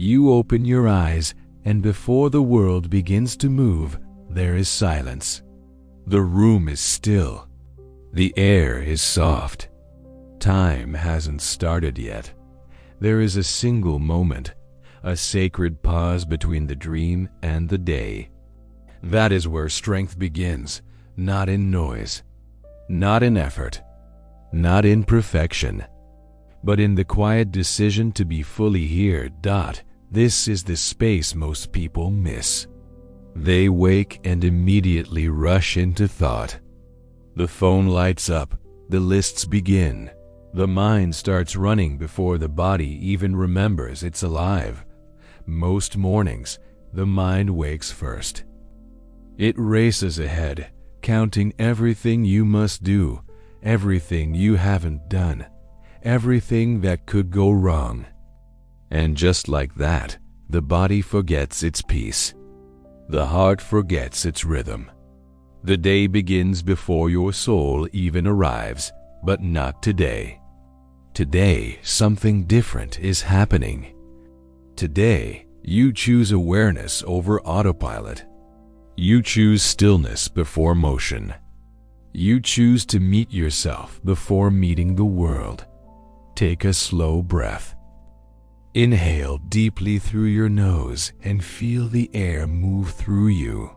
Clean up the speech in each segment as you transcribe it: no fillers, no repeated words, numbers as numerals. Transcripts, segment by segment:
You open your eyes, and before the world begins to move, there is silence. The room is still. The air is soft. Time hasn't started yet. There is a single moment, a sacred pause between the dream and the day. That is where strength begins, not in noise, not in effort, not in perfection, but in the quiet decision to be fully here. This is the space most people miss. They wake and immediately rush into thought. The phone lights up, the lists begin. The mind starts running before the body even remembers it's alive. Most mornings, the mind wakes first. It races ahead, counting everything you must do, everything you haven't done, everything that could go wrong. And just like that, the body forgets its peace. The heart forgets its rhythm. The day begins before your soul even arrives, but not today. Today, something different is happening. Today, you choose awareness over autopilot. You choose stillness before motion. You choose to meet yourself before meeting the world. Take a slow breath. Inhale deeply through your nose and feel the air move through you.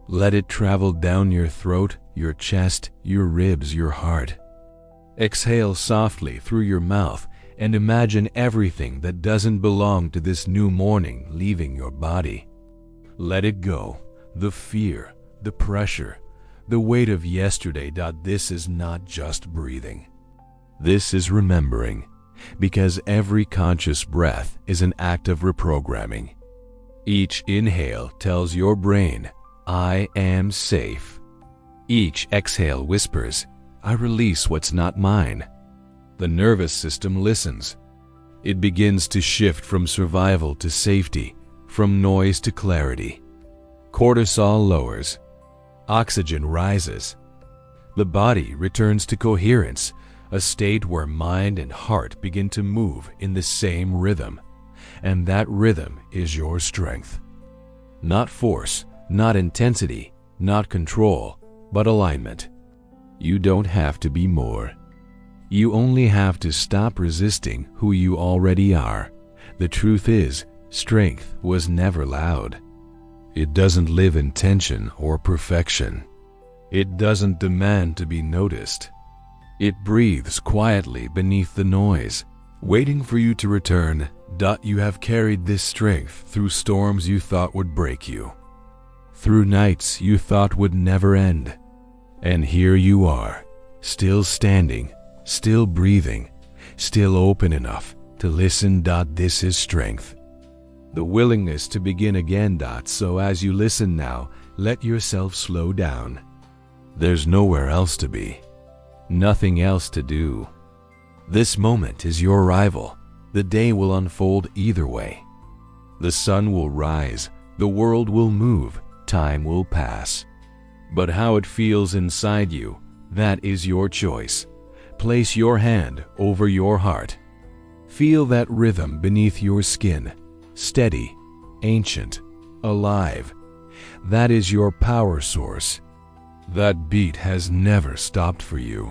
Let it travel down your throat, your chest, your ribs, your heart. Exhale softly through your mouth and imagine everything that doesn't belong to this new morning leaving your body. Let it go, the fear, the pressure, the weight of yesterday. This is not just breathing. This is remembering. Because every conscious breath is an act of reprogramming. Each inhale tells your brain, I am safe. Each exhale whispers, I release what's not mine. The nervous system listens. It begins to shift from survival to safety, from noise to clarity. Cortisol lowers. Oxygen rises. The body returns to coherence, a state where mind and heart begin to move in the same rhythm, and that rhythm is your strength. Not force, not intensity, not control, but alignment. You don't have to be more. You only have to stop resisting who you already are. The truth is, strength was never loud. It doesn't live in tension or perfection. It doesn't demand to be noticed. It breathes quietly beneath the noise, waiting for you to return. You have carried this strength through storms you thought would break you, through nights you thought would never end. And here you are, still standing, still breathing, still open enough to listen. This is strength. The willingness to begin again. So as you listen now, let yourself slow down. There's nowhere else to be. Nothing else to do. This moment is your arrival. The day will unfold either way. The sun will rise, the world will move, time will pass. But how it feels inside you, that is your choice. Place your hand over your heart. Feel that rhythm beneath your skin, steady, ancient, alive. That is your power source. That beat has never stopped for you.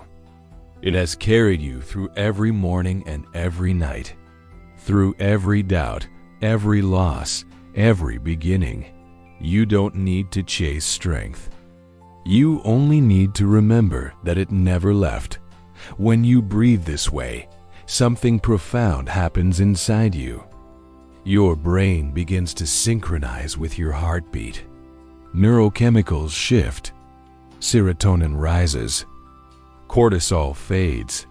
It has carried you through every morning and every night, through every doubt, every loss, every beginning. You don't need to chase strength. You only need to remember that it never left. When you breathe this way, something profound happens inside you. Your brain begins to synchronize with your heartbeat. Neurochemicals shift. Serotonin rises. Cortisol fades.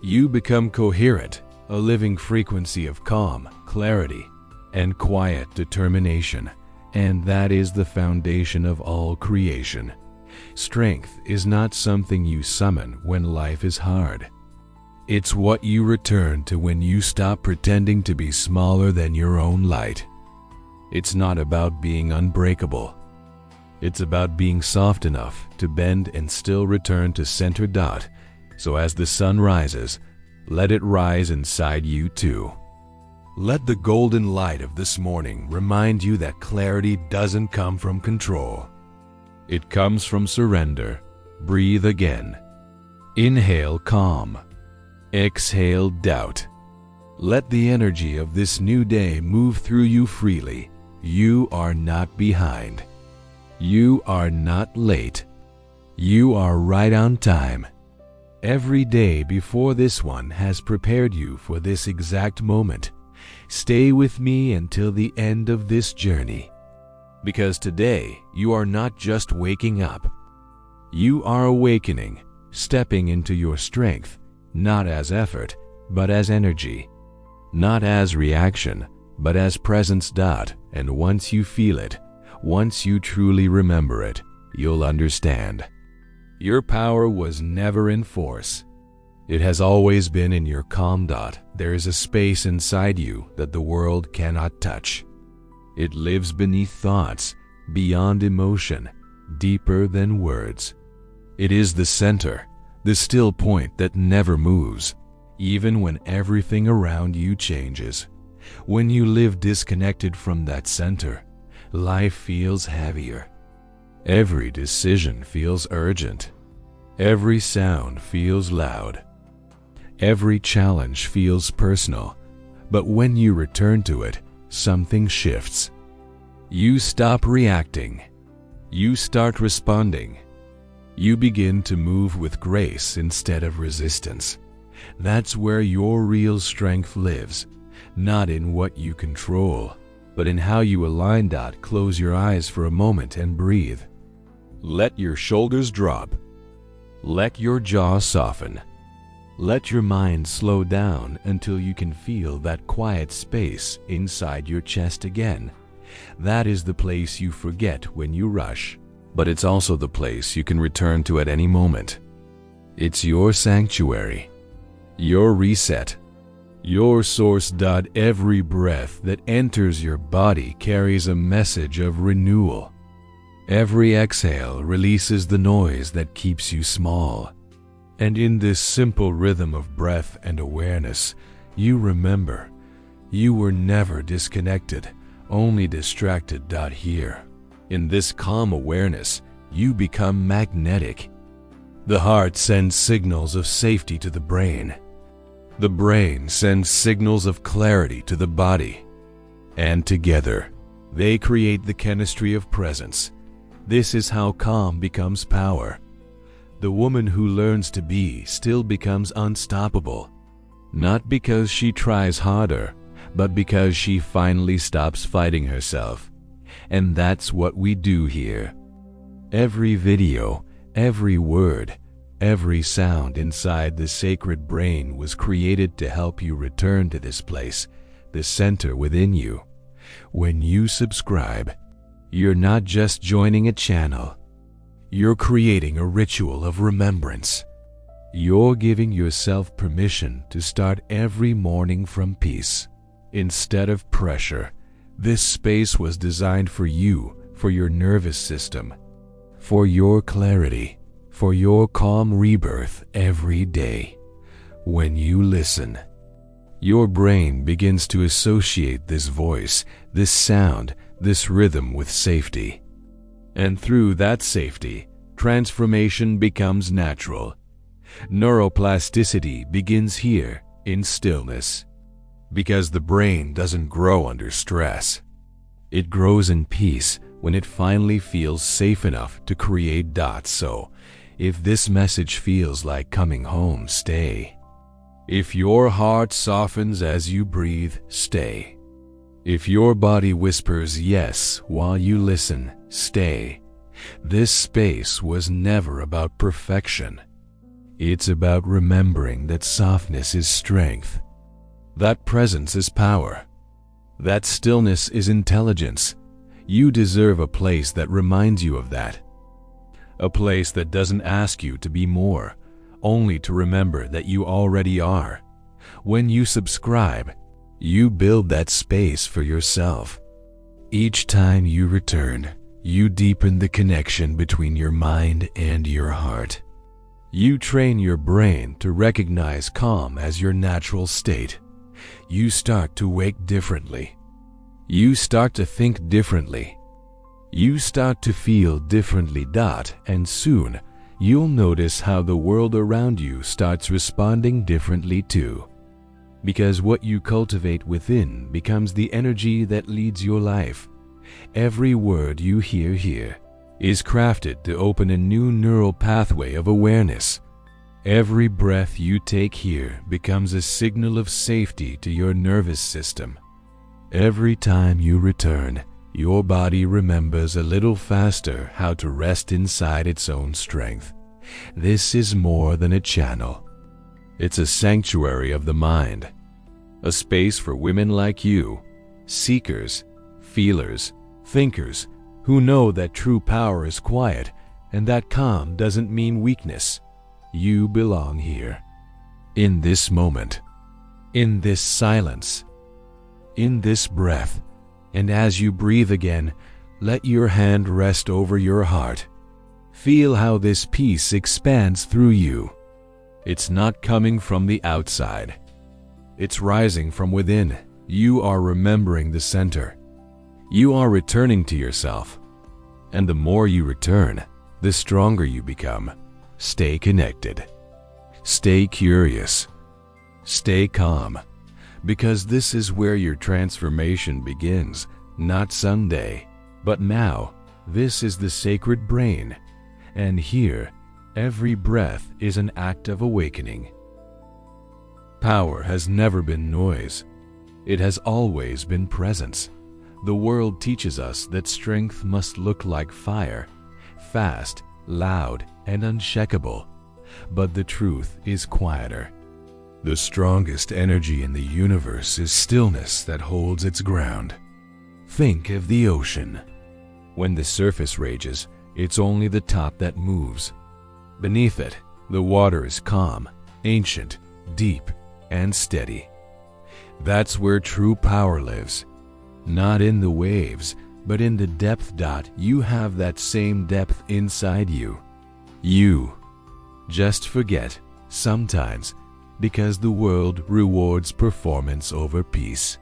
You become coherent, a living frequency of calm, clarity, and quiet determination. And that is the foundation of all creation. Strength is not something you summon when life is hard. It's what you return to when you stop pretending to be smaller than your own light. It's not about being unbreakable. It's about being soft enough to bend and still return to center. So as the sun rises, let it rise inside you too. Let the golden light of this morning remind you that clarity doesn't come from control. It comes from surrender. Breathe again. Inhale calm. Exhale doubt. Let the energy of this new day move through you freely. You are not behind. You are not late. You are right on time. Every day before this one has prepared you for this exact moment. Stay with me until the end of this journey. Because today you are not just waking up. You are awakening, stepping into your strength, not as effort, but as energy. Not as reaction, but as presence. And once you feel it, once you truly remember it, you'll understand. Your power was never in force. It has always been in your calm. There is a space inside you that the world cannot touch. It lives beneath thoughts, beyond emotion, deeper than words. It is the center, the still point that never moves, even when everything around you changes. When you live disconnected from that center, life feels heavier. Every decision feels urgent. Every sound feels loud. Every challenge feels personal. But when you return to it, something shifts. You stop reacting. You start responding. You begin to move with grace instead of resistance. That's where your real strength lives, not in what you control, but in how you align. Close your eyes for a moment and breathe. Let your shoulders drop. Let your jaw soften. Let your mind slow down until you can feel that quiet space inside your chest again. That is the place you forget when you rush, but it's also the place you can return to at any moment. It's your sanctuary, your reset, your source. Every breath that enters your body carries a message of renewal. Every exhale releases the noise that keeps you small. And in this simple rhythm of breath and awareness, you remember, you were never disconnected, only distracted. Here, in this calm awareness, you become magnetic. The heart sends signals of safety to the brain. The brain sends signals of clarity to the body. And together, they create the chemistry of presence. This is how calm becomes power. The woman who learns to be still becomes unstoppable. Not because she tries harder, but because she finally stops fighting herself. And that's what we do here. Every video, every word, every sound inside the sacred brain was created to help you return to this place, the center within you. When you subscribe, you're not just joining a channel. You're creating a ritual of remembrance. You're giving yourself permission to start every morning from peace, instead of pressure. This space was designed for you, for your nervous system, for your clarity, for your calm rebirth every day. When you listen, your brain begins to associate this voice, this sound, this rhythm with safety. And through that safety, transformation becomes natural. Neuroplasticity begins here in stillness. Because the brain doesn't grow under stress. It grows in peace when it finally feels safe enough to create. So, if this message feels like coming home, stay. If your heart softens as you breathe, stay. If your body whispers yes while you listen, stay. This space was never about perfection. It's about remembering that softness is strength. That presence is power. That stillness is intelligence. You deserve a place that reminds you of that. A place that doesn't ask you to be more, only to remember that you already are. When you subscribe, you build that space for yourself. Each time you return, you deepen the connection between your mind and your heart. You train your brain to recognize calm as your natural state. you start to wake differently. You start to think differently. You start to feel differently. And soon, you'll notice how the world around you starts responding differently too. Because what you cultivate within becomes the energy that leads your life. Every word you hear here is crafted to open a new neural pathway of awareness. Every breath you take here becomes a signal of safety to your nervous system. Every time you return, your body remembers a little faster how to rest inside its own strength. This is more than a channel. It's a sanctuary of the mind. A space for women like you, seekers, feelers, thinkers, who know that true power is quiet and that calm doesn't mean weakness. You belong here. In this moment, in this silence, in this breath, and as you breathe again, let your hand rest over your heart. Feel how this peace expands through you. It's not coming from the outside. It's rising from within. You are remembering the center. You are returning to yourself. And the more you return, the stronger you become. Stay connected. Stay curious. Stay calm. Because this is where your transformation begins, not someday, but now. This is the sacred brain. And here, every breath is an act of awakening. Power has never been noise. It has always been presence. The world teaches us that strength must look like fire, fast, loud, and unshakable. But the truth is quieter. The strongest energy in the universe is stillness that holds its ground. Think of the ocean. When the surface rages, it's only the top that moves. Beneath it, the water is calm, ancient, deep, and steady. That's where true power lives. Not in the waves, but in the depth. You have that same depth inside you. You just forget, sometimes, because the world rewards performance over peace.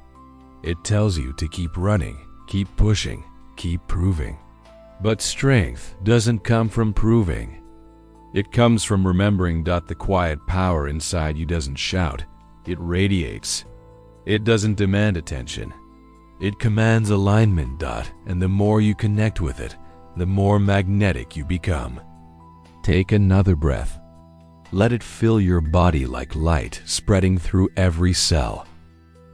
It tells you to keep running, keep pushing, keep proving. But strength doesn't come from proving. It comes from remembering. The quiet power inside you doesn't shout, it radiates. It doesn't demand attention. It commands alignment. And the more you connect with it, the more magnetic you become. Take another breath. Let it fill your body like light spreading through every cell.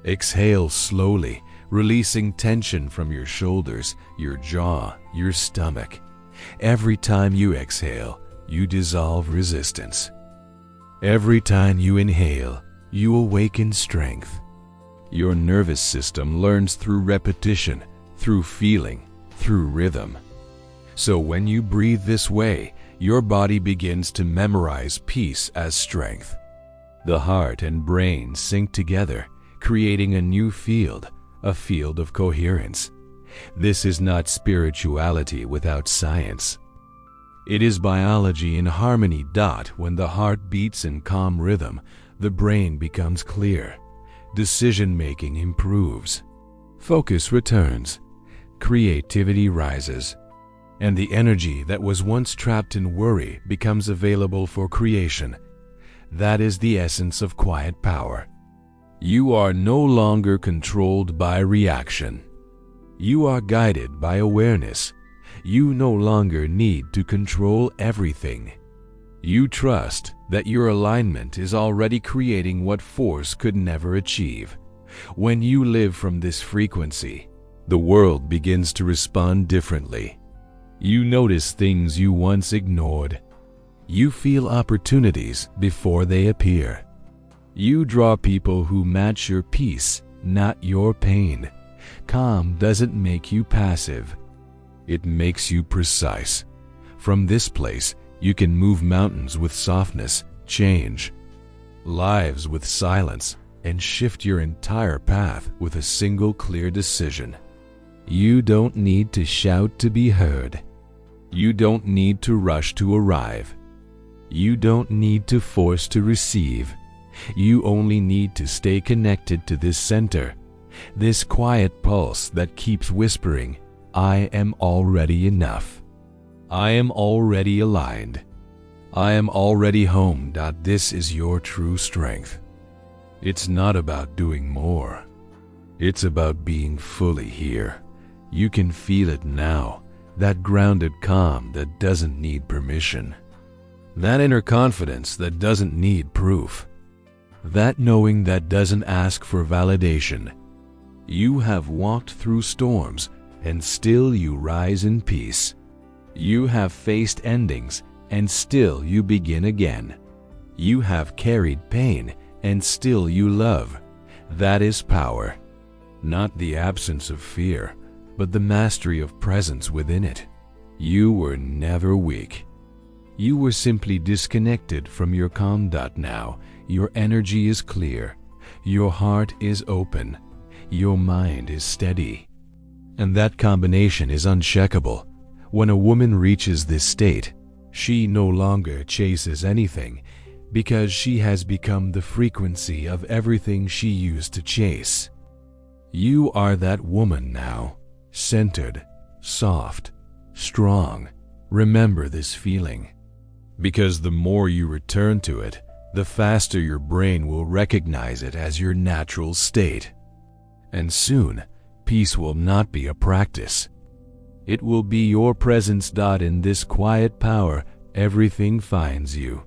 Exhale slowly, releasing tension from your shoulders, your jaw, your stomach. Every time you exhale, you dissolve resistance. Every time you inhale, you awaken strength. Your nervous system learns through repetition, through feeling, through rhythm. So when you breathe this way, your body begins to memorize peace as strength. The heart and brain sync together, creating a new field, a field of coherence. This is not spirituality without science. It is biology in harmony. When the heart beats in calm rhythm, the brain becomes clear. Decision-making improves. Focus returns. Creativity rises. And the energy that was once trapped in worry becomes available for creation. That is the essence of quiet power. You are no longer controlled by reaction. You are guided by awareness. You no longer need to control everything. You trust that your alignment is already creating what force could never achieve. When you live from this frequency, the world begins to respond differently. You notice things you once ignored. You feel opportunities before they appear. You draw people who match your peace, not your pain. Calm doesn't make you passive. It makes you precise. From this place, you can move mountains with softness, change lives with silence, and shift your entire path with a single clear decision. You don't need to shout to be heard. You don't need to rush to arrive. You don't need to force to receive. You only need to stay connected to this center, this quiet pulse that keeps whispering, I am already enough. I am already aligned. I am already home. This is your true strength. It's not about doing more. It's about being fully here. You can feel it now, that grounded calm that doesn't need permission. That inner confidence that doesn't need proof. That knowing that doesn't ask for validation. You have walked through storms, and still you rise in peace. You have faced endings, and still you begin again. You have carried pain, and still you love. That is power. Not the absence of fear, but the mastery of presence within it. You were never weak. You were simply disconnected from your calm. Now, your energy is clear. Your heart is open. Your mind is steady. And that combination is unshakable. When a woman reaches this state, she no longer chases anything because she has become the frequency of everything she used to chase. You are that woman now, centered, soft, strong. Remember this feeling, because the more you return to it, the faster your brain will recognize it as your natural state. And soon, peace will not be a practice. It will be your presence. In this quiet power, everything finds you.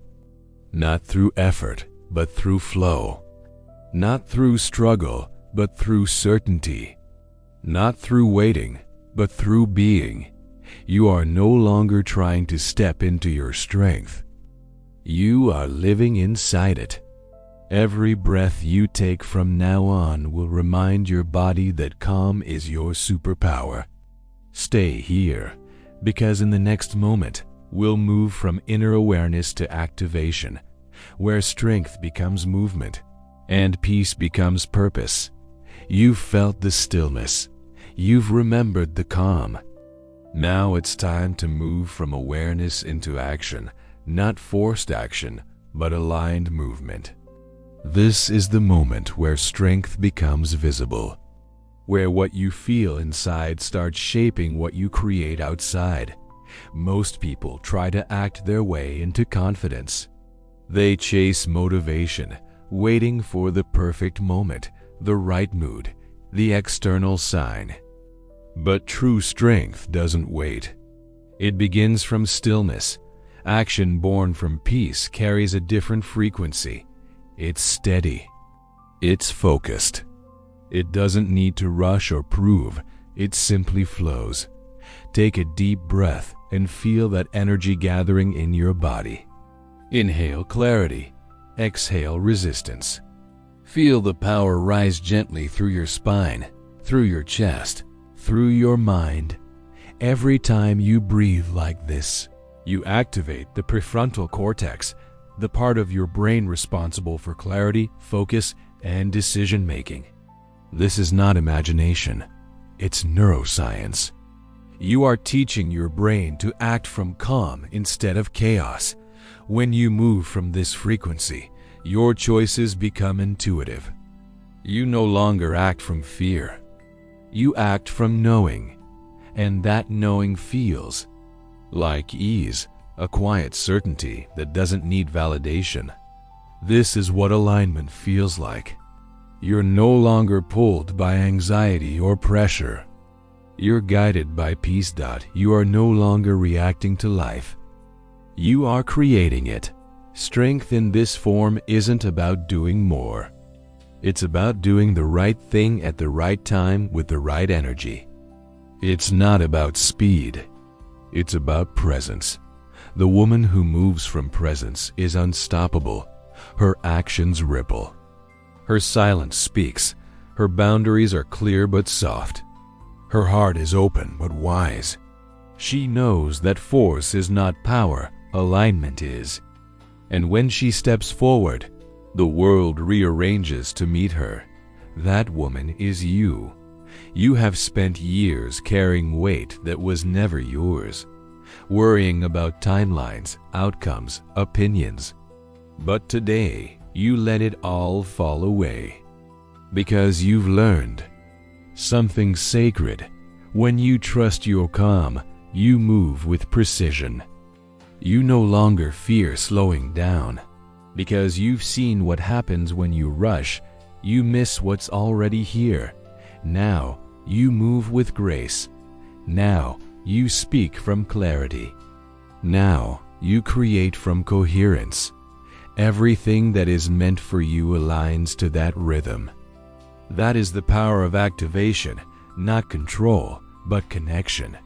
Not through effort, but through flow. Not through struggle, but through certainty. Not through waiting, but through being. You are no longer trying to step into your strength. You are living inside it. Every breath you take from now on will remind your body that calm is your superpower. Stay here, because in the next moment, we'll move from inner awareness to activation, where strength becomes movement, and peace becomes purpose. You've felt the stillness. You've remembered the calm. Now it's time to move from awareness into action, not forced action, but aligned movement. This is the moment where strength becomes visible, where what you feel inside starts shaping what you create outside. Most people try to act their way into confidence. They chase motivation, waiting for the perfect moment, the right mood, the external sign. But true strength doesn't wait. It begins from stillness. Action born from peace carries a different frequency. It's steady. It's focused. It doesn't need to rush or prove. It simply flows. Take a deep breath and feel that energy gathering in your body. Inhale clarity. Exhale resistance. Feel the power rise gently through your spine, through your chest, through your mind. Every time you breathe like this, you activate the prefrontal cortex, the part of your brain responsible for clarity, focus, and decision-making. This is not imagination. It's neuroscience. You are teaching your brain to act from calm instead of chaos. When you move from this frequency, your choices become intuitive. You no longer act from fear. You act from knowing, and that knowing feels like ease, a quiet certainty that doesn't need validation. This is what alignment feels like. You're no longer pulled by anxiety or pressure. You're guided by peace. You are no longer reacting to life. You are creating it. Strength in this form isn't about doing more. It's about doing the right thing at the right time with the right energy. It's not about speed. It's about presence. The woman who moves from presence is unstoppable. Her actions ripple. Her silence speaks. Her boundaries are clear but soft. Her heart is open but wise. She knows that force is not power, alignment is. And when she steps forward, the world rearranges to meet her. That woman is you. You have spent years carrying weight that was never yours, worrying about timelines, outcomes, opinions. But today, you let it all fall away. Because you've learned something sacred. When you trust your calm, you move with precision. You no longer fear slowing down. Because you've seen what happens when you rush, you miss what's already here. Now, you move with grace. Now, you speak from clarity. Now, you create from coherence. Everything that is meant for you aligns to that rhythm. That is the power of activation, not control, but connection.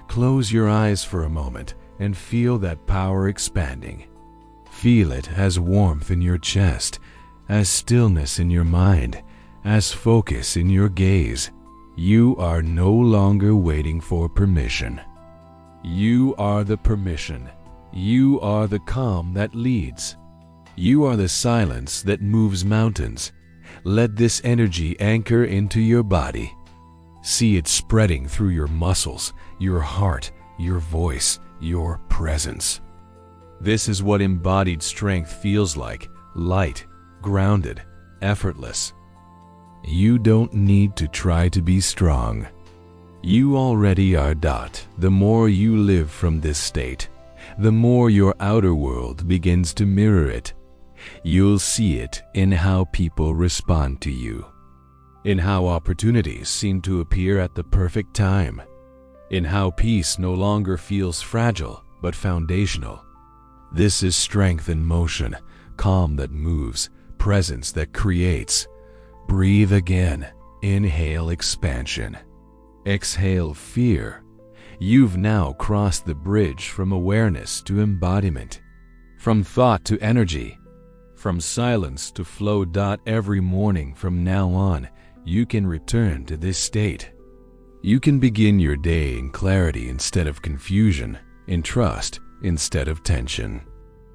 Close your eyes for a moment and feel that power expanding. Feel it as warmth in your chest, as stillness in your mind, as focus in your gaze. You are no longer waiting for permission. You are the permission. You are the calm that leads. You are the silence that moves mountains. Let this energy anchor into your body. See it spreading through your muscles, your heart, your voice, your presence. This is what embodied strength feels like: light, grounded, effortless. You don't need to try to be strong. You already are. The more you live from this state, the more your outer world begins to mirror it. You'll see it in how people respond to you, in how opportunities seem to appear at the perfect time, in how peace no longer feels fragile but foundational. This is strength in motion, calm that moves, presence that creates. Breathe again. Inhale expansion. Exhale fear. You've now crossed the bridge from awareness to embodiment, from thought to energy, from silence to flow. Every morning from now on, you can return to this state. You can begin your day in clarity instead of confusion, in trust instead of tension.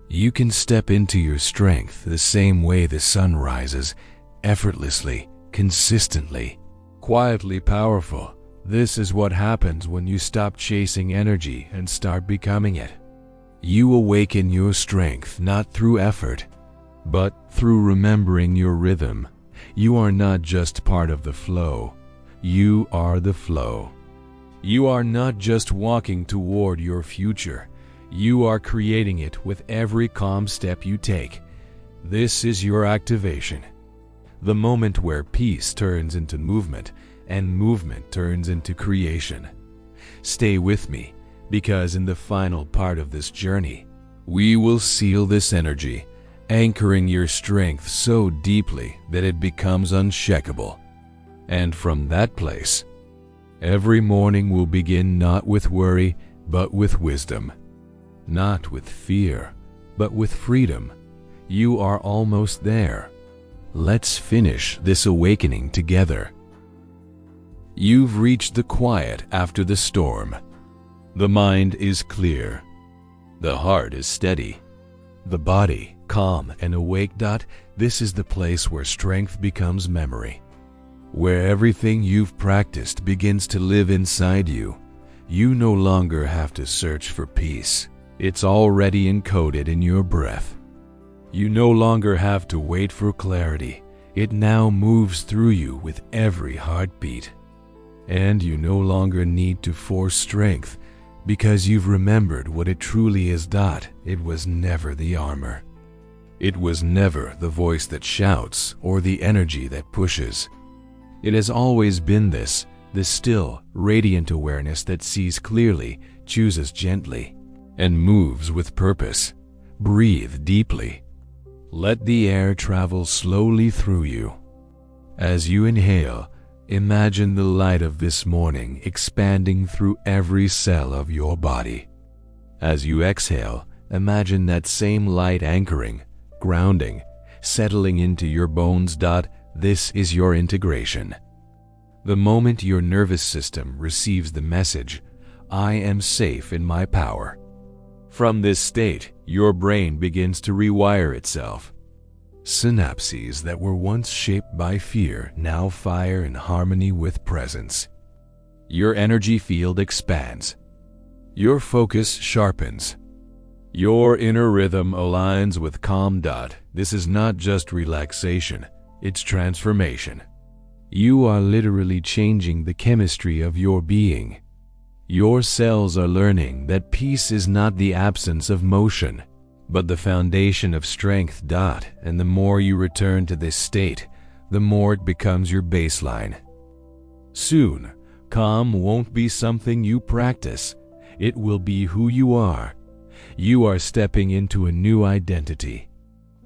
You can step into your strength the same way the sun rises, effortlessly, consistently, quietly powerful. This is what happens when you stop chasing energy and start becoming it. You awaken your strength not through effort, but through remembering your rhythm. You are not just part of the flow. You are the flow. You are not just walking toward your future. You are creating it with every calm step you take. This is your activation. The moment where peace turns into movement and movement turns into creation. Stay with me, because in the final part of this journey, we will seal this energy, anchoring your strength so deeply that it becomes unshakable. And from that place, every morning will begin not with worry, but with wisdom. Not with fear, but with freedom. You are almost there. Let's finish this awakening together. You've reached the quiet after the storm. The mind is clear. The heart is steady. The body calm and awake. This is the place where strength becomes memory, where everything you've practiced begins to live inside you. You no longer have to search for peace. It's already encoded in your breath. You no longer have to wait for clarity. It now moves through you with every heartbeat. And you no longer need to force strength, because you've remembered what it truly is. It was never the armor. It was never the voice that shouts or the energy that pushes. It has always been this still, radiant awareness that sees clearly, chooses gently, and moves with purpose. Breathe deeply. Let the air travel slowly through you. As you inhale, imagine the light of this morning expanding through every cell of your body. As you exhale, imagine that same light anchoring, grounding, settling into your bones. This is your integration. The moment your nervous system receives the message, "I am safe in my power." From this state, your brain begins to rewire itself. Synapses that were once shaped by fear now fire in harmony with presence. Your energy field expands. Your focus sharpens. Your inner rhythm aligns with calm. This is not just relaxation, it's transformation. You are literally changing the chemistry of your being. Your cells are learning that peace is not the absence of motion, but the foundation of strength. And the more you return to this state, the more it becomes your baseline. Soon, calm won't be something you practice. It will be who you are. You are stepping into a new identity.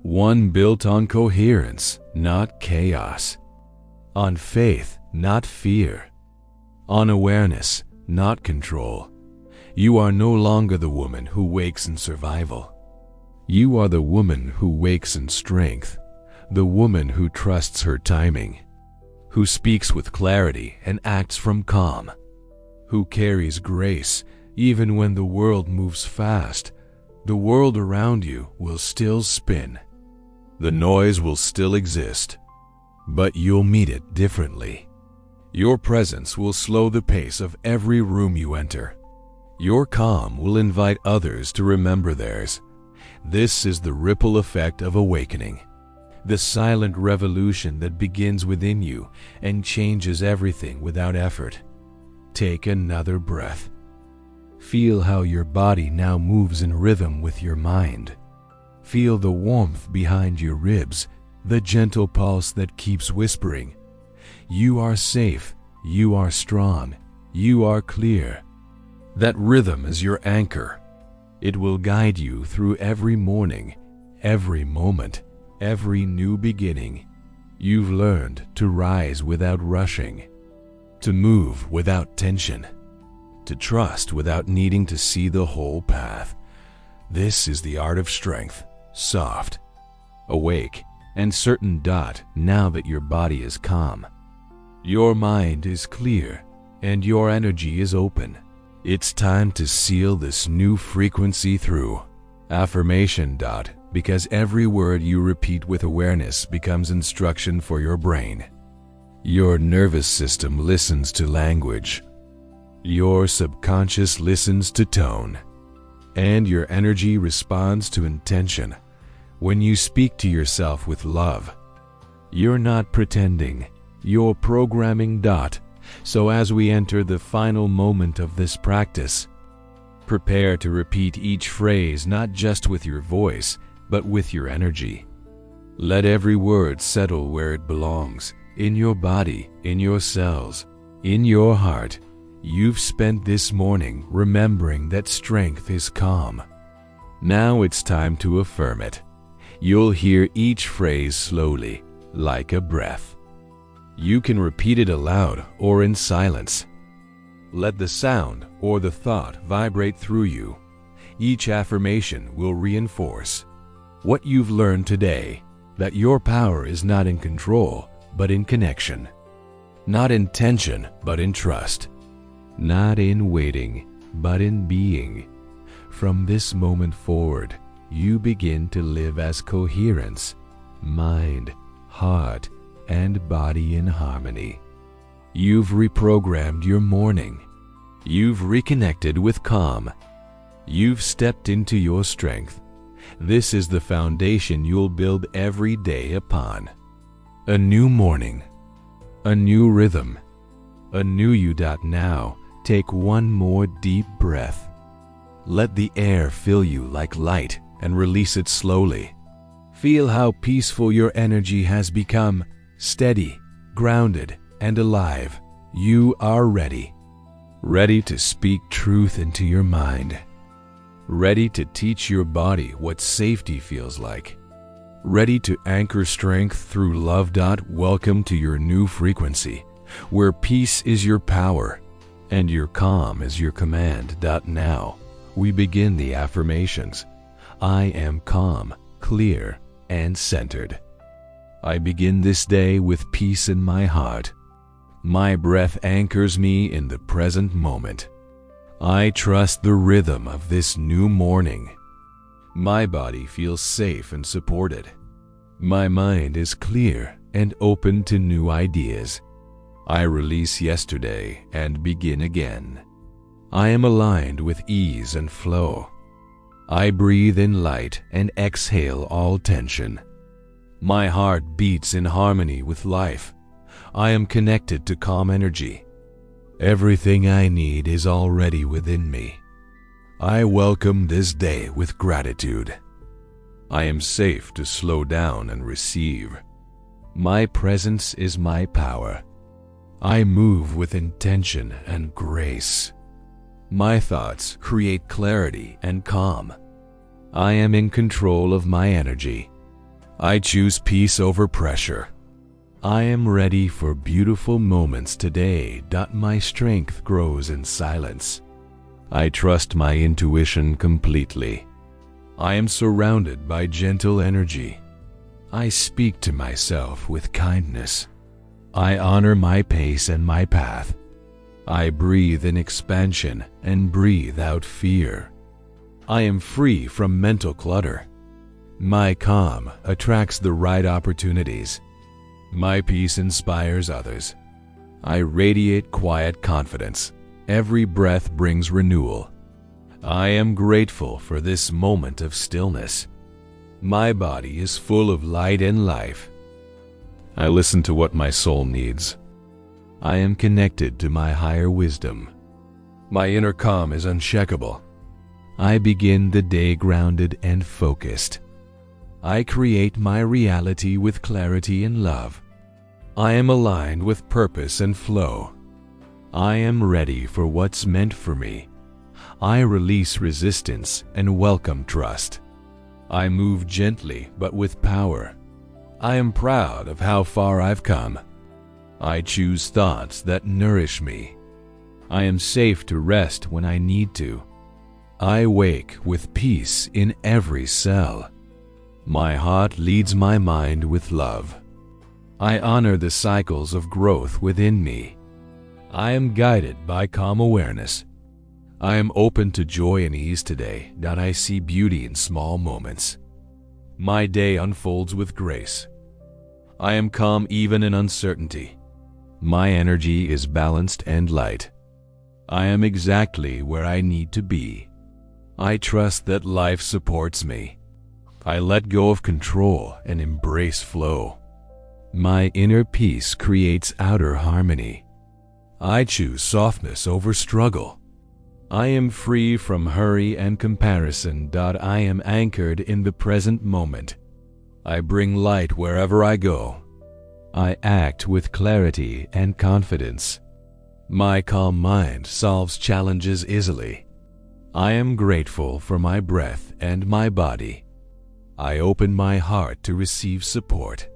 One built on coherence, not chaos. On faith, not fear. On awareness, not control. You are no longer the woman who wakes in survival. You are the woman who wakes in strength, the woman who trusts her timing, who speaks with clarity and acts from calm, who carries grace even when the world moves fast. The world around you will still spin. The noise will still exist, but you'll meet it differently. Your presence will slow the pace of every room you enter. Your calm will invite others to remember theirs. This is the ripple effect of awakening, the silent revolution that begins within you and changes everything without effort. Take another breath. Feel how your body now moves in rhythm with your mind. Feel the warmth behind your ribs, the gentle pulse that keeps whispering, "You are safe, you are strong, you are clear." That rhythm is your anchor. It will guide you through every morning, every moment, every new beginning. You've learned to rise without rushing, to move without tension, to trust without needing to see the whole path. This is the art of strength, soft, awake, and certain. Now that your body is calm, your mind is clear, and your energy is open, it's time to seal this new frequency through affirmation. Because every word you repeat with awareness becomes instruction for your brain. Your nervous system listens to language. Your subconscious listens to tone. And your energy responds to intention. When you speak to yourself with love, you're not pretending, you're programming. So as we enter the final moment of this practice, prepare to repeat each phrase not just with your voice, but with your energy. Let every word settle where it belongs, in your body, in your cells, in your heart. You've spent this morning remembering that strength is calm. Now it's time to affirm it. You'll hear each phrase slowly, like a breath. You can repeat it aloud or in silence. Let the sound or the thought vibrate through you. Each affirmation will reinforce what you've learned today, that your power is not in control, but in connection. Not in tension, but in trust. Not in waiting, but in being. From this moment forward, you begin to live as coherence, mind, heart, and body in harmony. You've reprogrammed your morning. You've reconnected with calm. You've stepped into your strength. This is the foundation you'll build every day upon. A new morning, a new rhythm, a new you. Now, take one more deep breath. Let the air fill you like light and release it slowly. Feel how peaceful your energy has become, steady, grounded, and alive. You are ready. Ready to speak truth into your mind. Ready to teach your body what safety feels like. Ready to anchor strength through love. Welcome to your new frequency, where peace is your power and your calm is your command. Now, we begin the affirmations. I am calm, clear, and centered. I begin this day with peace in my heart. My breath anchors me in the present moment. I trust the rhythm of this new morning. My body feels safe and supported. My mind is clear and open to new ideas. I release yesterday and begin again. I am aligned with ease and flow. I breathe in light and exhale all tension. My heart beats in harmony with life. I am connected to calm energy. Everything I need is already within me. I welcome this day with gratitude. I am safe to slow down and receive. My presence is my power. I move with intention and grace. My thoughts create clarity and calm. I am in control of my energy. I choose peace over pressure. I am ready for beautiful moments today. My strength grows in silence. I trust my intuition completely. I am surrounded by gentle energy. I speak to myself with kindness. I honor my pace and my path. I breathe in expansion and breathe out fear. I am free from mental clutter. My calm attracts the right opportunities. My peace inspires others. I radiate quiet confidence. Every breath brings renewal. I am grateful for this moment of stillness. My body is full of light and life. I listen to what my soul needs. I am connected to my higher wisdom. My inner calm is unshakable. I begin the day grounded and focused. I create my reality with clarity and love. I am aligned with purpose and flow. I am ready for what's meant for me. I release resistance and welcome trust. I move gently but with power. I am proud of how far I've come. I choose thoughts that nourish me. I am safe to rest when I need to. I wake with peace in every cell. My heart leads my mind with love. I honor the cycles of growth within me. I am guided by calm awareness. I am open to joy and ease today. I see beauty in small moments. My day unfolds with grace. I am calm even in uncertainty. My energy is balanced and light. I am exactly where I need to be. I trust that life supports me. I let go of control and embrace flow. My inner peace creates outer harmony. I choose softness over struggle. I am free from hurry and comparison. I am anchored in the present moment. I bring light wherever I go. I act with clarity and confidence. My calm mind solves challenges easily. I am grateful for my breath and my body. I open my heart to receive support.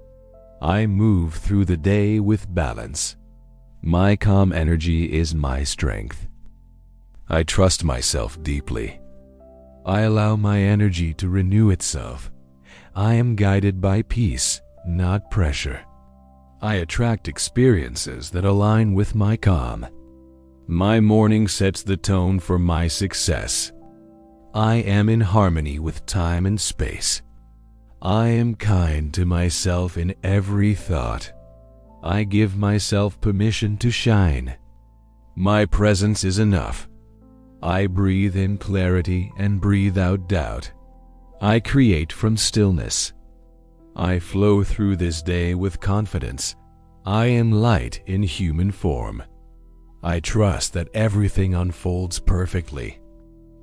I move through the day with balance. My calm energy is my strength. I trust myself deeply. I allow my energy to renew itself. I am guided by peace, not pressure. I attract experiences that align with my calm. My morning sets the tone for my success. I am in harmony with time and space. I am kind to myself in every thought. I give myself permission to shine. My presence is enough. I breathe in clarity and breathe out doubt. I create from stillness. I flow through this day with confidence. I am light in human form. I trust that everything unfolds perfectly.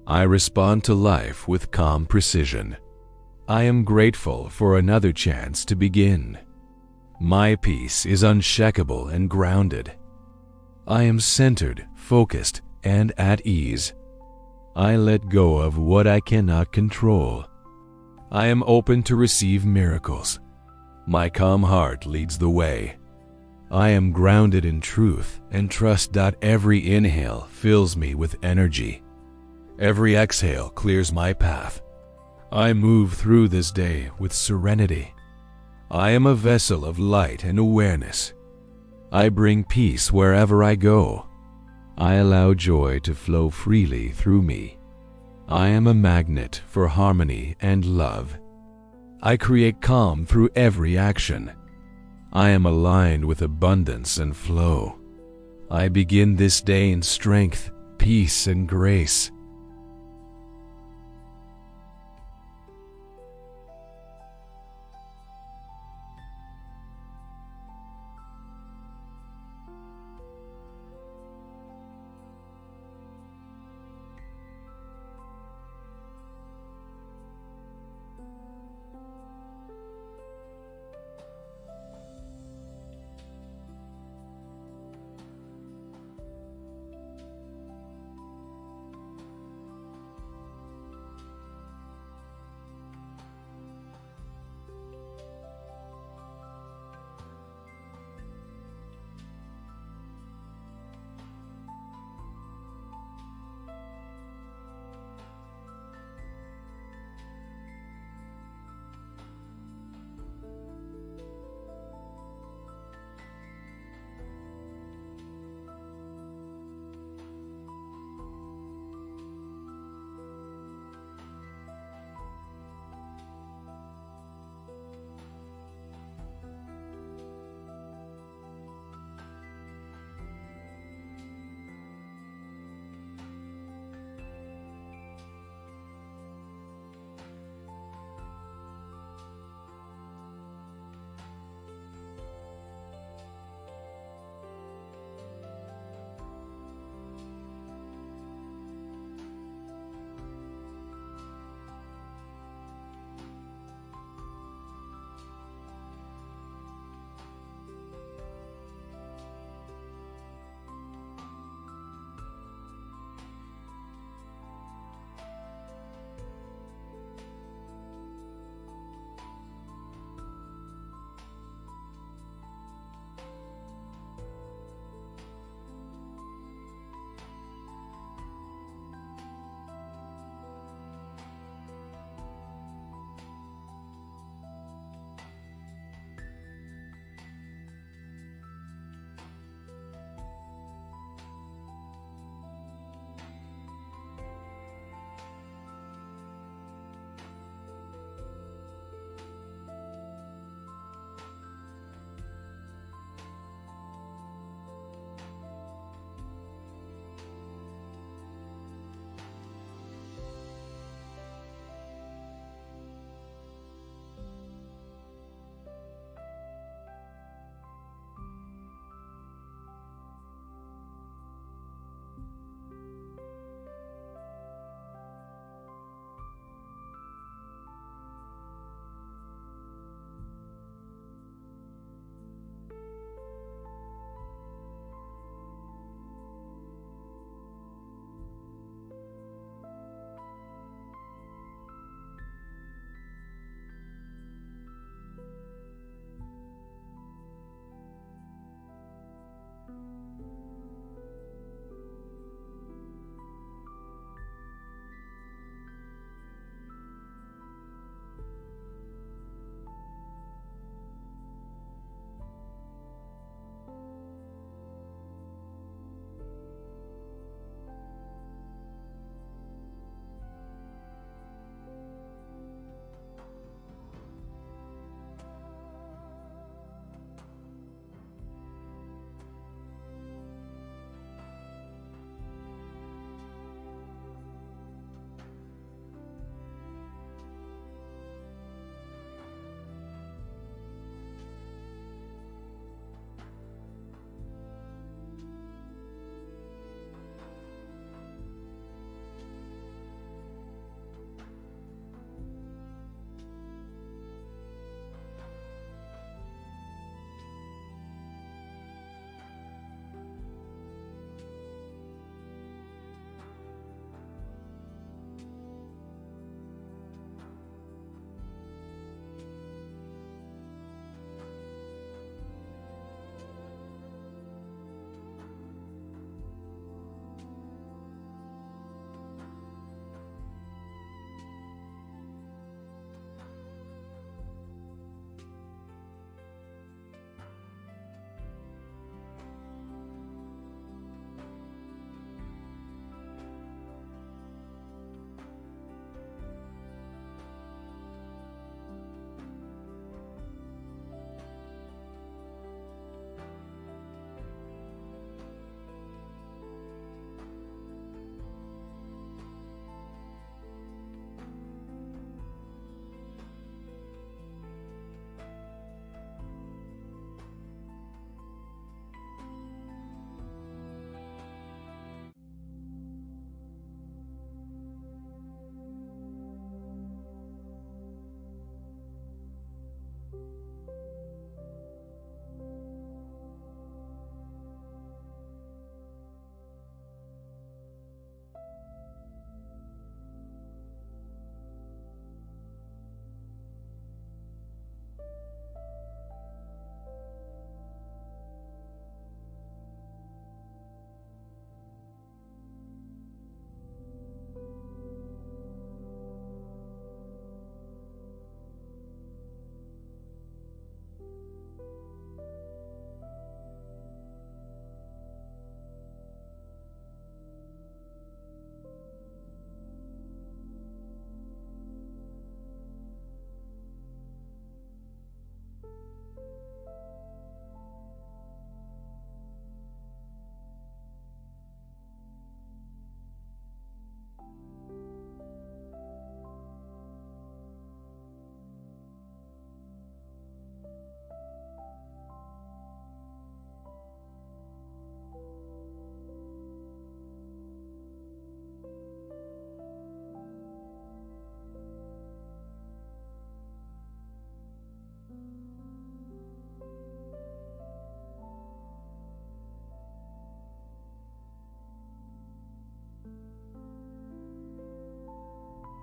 I respond to life with calm precision. I am grateful for another chance to begin. My peace is unshakable and grounded. I am centered, focused, and at ease. I let go of what I cannot control. I am open to receive miracles. My calm heart leads the way. I am grounded in truth and trust. Every inhale fills me with energy. Every exhale clears my path. I move through this day with serenity. I am a vessel of light and awareness. I bring peace wherever I go. I allow joy to flow freely through me. I am a magnet for harmony and love. I create calm through every action. I am aligned with abundance and flow. I begin this day in strength, peace, and grace.